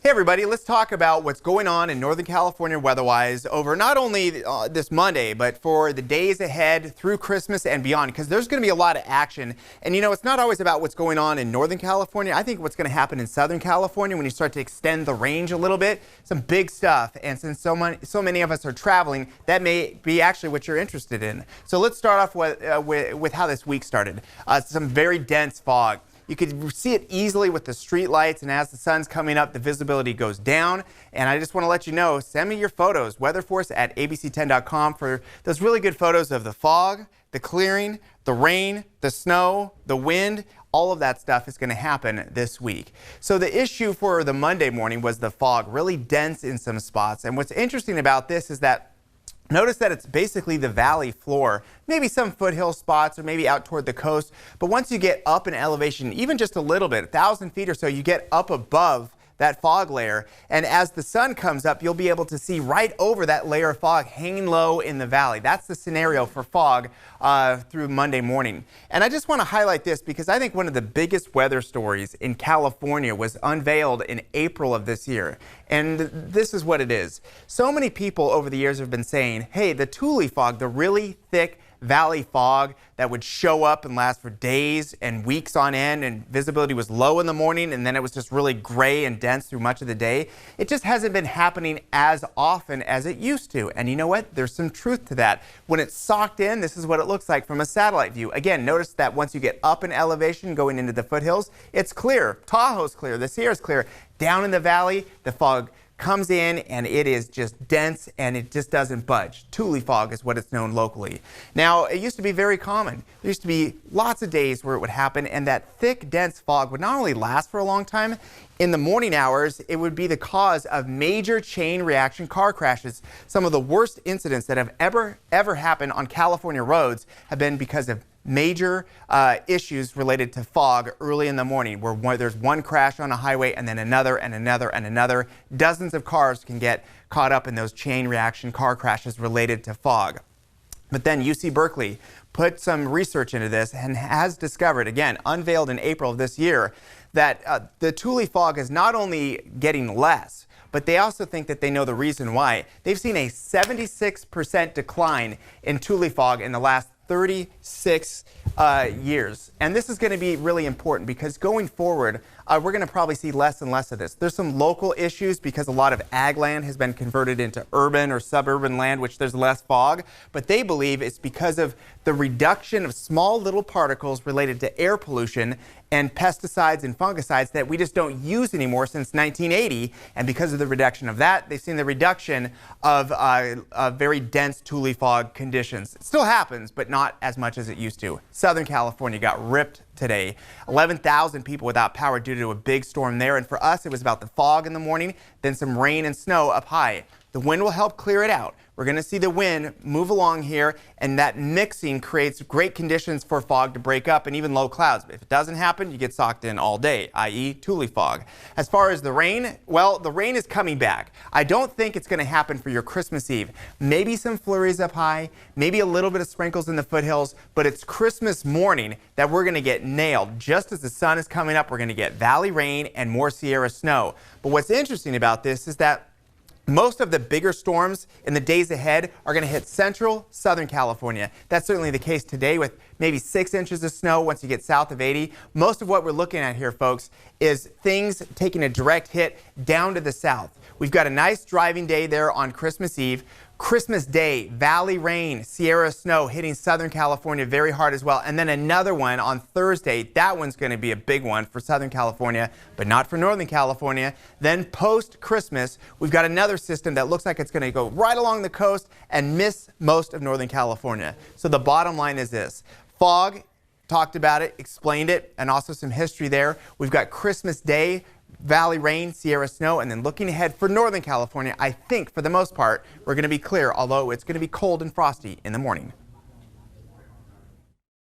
Hey everybody, let's talk about what's going on in Northern California weather-wise over not only this Monday, but for the days ahead through Christmas and beyond, because there's going to be a lot of action. And you know, it's not always about what's going on in Northern California. I think what's going to happen in Southern California when you start to extend the range a little bit, some big stuff. And since so many of us are traveling, that may be actually what you're interested in. So let's start off with how this week started. Some very dense fog. You could see it easily with the street lights, and as the sun's coming up, the visibility goes down. And I just want to let you know, send me your photos, weatherforce@abc10.com, for those really good photos of the fog, the clearing, the rain, the snow, the wind. All of that stuff is going to happen this week. So the issue for the Monday morning was the fog, really dense in some spots. And what's interesting about this is that notice that it's basically the valley floor, maybe some foothill spots or maybe out toward the coast. But once you get up in elevation, even just a little bit, 1,000 feet or so, you get up above that fog layer. And as the sun comes up, you'll be able to see right over that layer of fog hanging low in the valley. That's the scenario for fog through Monday morning. And I just want to highlight this because I think one of the biggest weather stories in California was unveiled in April of this year. And this is what it is. So many people over the years have been saying, hey, the Tule fog, the really thick valley fog that would show up and last for days and weeks on end, and visibility was low in the morning and then it was just really gray and dense through much of the day. It just hasn't been happening as often as it used to. And you know what? There's some truth to that. When it's socked in, this is what it looks like from a satellite view. Again, notice that once you get up in elevation going into the foothills, it's clear. Tahoe's clear. The Sierra's clear. Down in the valley, the fog comes in and it is just dense and it just doesn't budge. Tule fog is what it's known locally. Now, it used to be very common. There used to be lots of days where it would happen, and that thick, dense fog would not only last for a long time, in the morning hours, it would be the cause of major chain reaction car crashes. Some of the worst incidents that have ever happened on California roads have been because of major issues related to fog early in the morning, where there's one crash on a highway and then another and another and another. Dozens of cars can get caught up in those chain reaction car crashes related to fog. But then UC Berkeley put some research into this and has discovered, again, unveiled in April of this year, that the Tule fog is not only getting less, but they also think that they know the reason why. They've seen a 76% decline in Tule fog in the last 36 years. And this is going to be really important because going forward, we're going to probably see less and less of this. There's some local issues because a lot of ag land has been converted into urban or suburban land, which there's less fog. But they believe it's because of the reduction of small little particles related to air pollution and pesticides and fungicides that we just don't use anymore since 1980. And because of the reduction of that, they've seen the reduction of very dense Tule fog conditions. It still happens, but not as much as it used to. Southern California got ripped today. 11,000 people without power due to a big storm there. And for us, it was about the fog in the morning, then some rain and snow up high. The wind will help clear it out. We're going to see the wind move along here, and that mixing creates great conditions for fog to break up and even low clouds. If it doesn't happen, you get socked in all day, i.e. Tule fog. As far as the rain, well, the rain is coming back. I don't think it's going to happen for your Christmas Eve. Maybe some flurries up high, maybe a little bit of sprinkles in the foothills, but it's Christmas morning that we're going to get nailed. Just as the sun is coming up, we're going to get valley rain and more Sierra snow. But what's interesting about this is that most of the bigger storms in the days ahead are going to hit central Southern California. That's certainly the case today with maybe 6 inches of snow once you get south of 80. Most of what we're looking at here, folks, is things taking a direct hit down to the south. We've got a nice driving day there on Christmas Eve. Christmas Day, valley rain, Sierra snow hitting Southern California very hard as well. And then another one on Thursday. That one's going to be a big one for Southern California, but not for Northern California. Then post-Christmas, we've got another system that looks like it's going to go right along the coast and miss most of Northern California. So the bottom line is this. Fog, talked about it, explained it, and also some history there. We've got Christmas Day, valley rain, Sierra snow, and then looking ahead for Northern California, I think for the most part, we're going to be clear, although it's going to be cold and frosty in the morning.